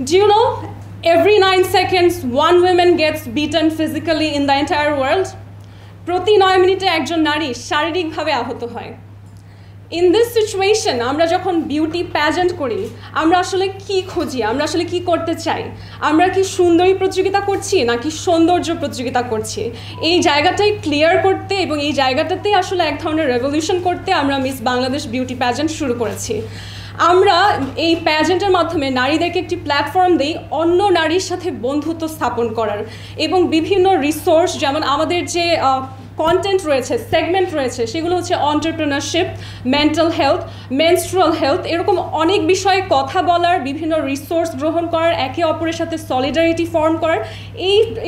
Do you know every 9 seconds one woman gets beaten physically in the entire world? প্রতি 9 মিনিটে একজন নারী শারীরিকভাবে আহত হয়। ইন দিস সিচুয়েশন আমরা যখন বিউটি প্যাজেন্ট করি আমরা আসলে কি খুঁজি, আমরা আসলে কি করতে চাই? আমরা কি সুন্দরী প্রতিযোগিতা করছি নাকি সৌন্দর্য প্রতিযোগিতা করছি? এই জায়গাটাই ক্লিয়ার করতে এবং এই জায়গাটাতে আসলে এক ধরনের রেভলিউশন করতে আমরা মিস বাংলাদেশ বিউটি প্যাজেন্ট শুরু করেছি। আমরা এই প্যাজেন্টের মাধ্যমে নারীদেরকে একটি প্ল্যাটফর্ম দিই অন্য নারীর সাথে বন্ধুত্ব স্থাপন করার এবং বিভিন্ন রিসোর্স, যেমন আমাদের যে কন্টেন্ট রয়েছে, সেগমেন্ট রয়েছে, সেগুলো হচ্ছে entrepreneurship, mental health, menstrual health, এরকম অনেক বিষয়ে কথা বলার, বিভিন্ন রিসোর্স গ্রহণ করার, একে অপরের সাথে সলিডারিটি ফর্ম করার,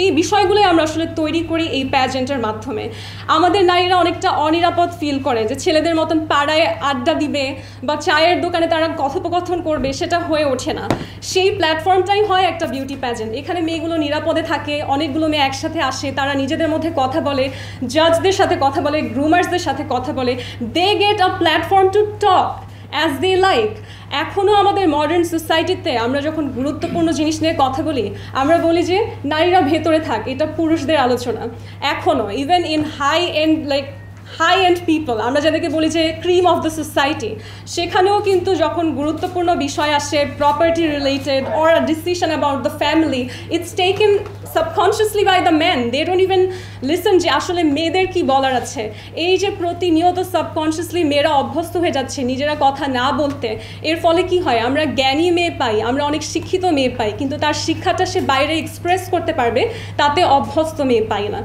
এই বিষয়গুলোই আমরা আসলে তৈরি করি এই প্যাজেন্টের মাধ্যমে। আমাদের নারীরা অনেকটা অনিরাপদ ফিল করে যে ছেলেদের মতন পাড়ায় আড্ডা দিবে বা চায়ের দোকানে তারা কথোপকথন করবে, সেটা হয়ে ওঠে না। সেই প্ল্যাটফর্মটাই হয় একটা বিউটি প্যাজেন্ট। এখানে মেয়েগুলো নিরাপদে থাকে, অনেকগুলো মেয়ে একসাথে আসে, তারা নিজেদের মধ্যে কথা বলে, জাজদের সাথে কথা বলে, গ্রুমার্সদের সাথে কথা বলে, they get a platform to talk as they like. এখনও আমাদের মডার্ন সোসাইটিতে আমরা যখন গুরুত্বপূর্ণ জিনিস নিয়ে কথা বলি আমরা বলি যে নারীরা ভেতরে থাক, এটা পুরুষদের আলোচনা। এখনও even in high end people, আমরা যাদেরকে বলি যে ক্রিম অফ দ্য সোসাইটি, সেখানেও কিন্তু যখন গুরুত্বপূর্ণ বিষয় আসে property related or a decision about the family, it's taken subconsciously by the man. They don't even listen যে আসলে মেয়েদের কি বলার আছে। এই যে প্রতিনিয়ত সাবকনশিয়াসলি মেয়েরা অভ্যস্ত হয়ে যাচ্ছে নিজেরা কথা না বলতে, এর ফলে কি হয়, আমরা জ্ঞানী মেয়ে পাই, আমরা অনেক শিক্ষিত মেয়ে পাই, কিন্তু তার শিক্ষাটা সে বাইরে এক্সপ্রেস করতে পারবে তাতে অভ্যস্ত মেয়ে পাই না।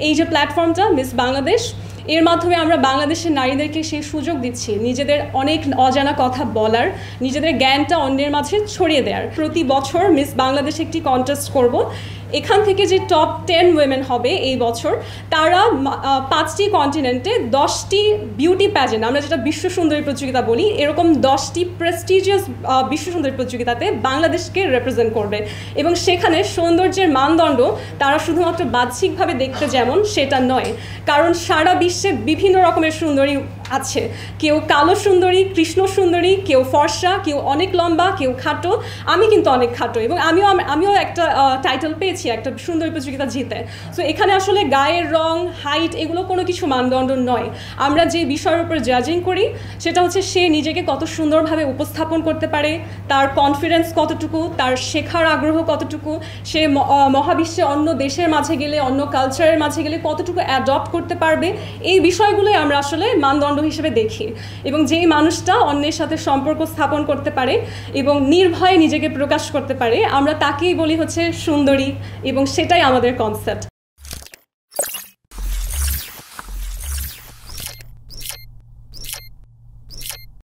এই যে প্ল্যাটফর্মটা মিস বাংলাদেশ, এর মাধ্যমে আমরা বাংলাদেশের নারীদেরকে সেই সুযোগ দিচ্ছি নিজেদের অনেক অজানা কথা বলার, নিজেদের জ্ঞানটা অন্যের মাঝে ছড়িয়ে দেওয়ার। প্রতি বছর মিস বাংলাদেশ একটি কন্টেস্ট করব। এখান থেকে যে টপ 10 উইমেন হবে এই বছর, তারা 5টি কন্টিনেন্টে 10টি বিউটি প্যাজেন্ট, আমরা যেটা বিশ্ব সুন্দরী প্রতিযোগিতা বলি, এরকম 10টি প্রেস্টিজিয়াস বিশ্ব সুন্দরী প্রতিযোগিতাতে বাংলাদেশকে রিপ্রেজেন্ট করবে। এবং সেখানে সৌন্দর্যের মানদণ্ড তারা শুধুমাত্র বাহ্যিকভাবে দেখতে যেমন, সেটা নয়, কারণ সারা বিশ্বে বিভিন্ন রকমের সুন্দরী আছে। কেউ কালো সুন্দরী, কৃষ্ণ সুন্দরী, কেউ ফর্সা, কেউ অনেক লম্বা, কেউ খাটো। আমি কিন্তু অনেক খাটো এবং আমিও একটা টাইটেল পেয়েছি একটা সুন্দরী প্রতিযোগিতা জিতে। সো এখানে আসলে গায়ের রং, হাইট, এগুলো কোনো কিছু মানদণ্ড নয়। আমরা যে বিষয়ের উপর জাজিং করি সেটা হচ্ছে সে নিজেকে কত সুন্দরভাবে উপস্থাপন করতে পারে, তার কনফিডেন্স কতটুকু, তার শেখার আগ্রহ কতটুকু, সে মহাবিশ্বে অন্য দেশের মাঝে গেলে, অন্য কালচারের মাঝে গেলে কতটুকু অ্যাডপ্ট করতে পারবে। এই বিষয়গুলোই আমরা আসলে মানদণ্ড হিসেবে দেখি। এবং যেই মানুষটা অন্যের সাথে সম্পর্ক স্থাপন করতে পারে এবং নির্ভয়ে নিজেকে প্রকাশ করতে পারে, আমরা তাকেই বলি হচ্ছে সুন্দরী, এবং সেটাই আমাদের কনসেপ্ট।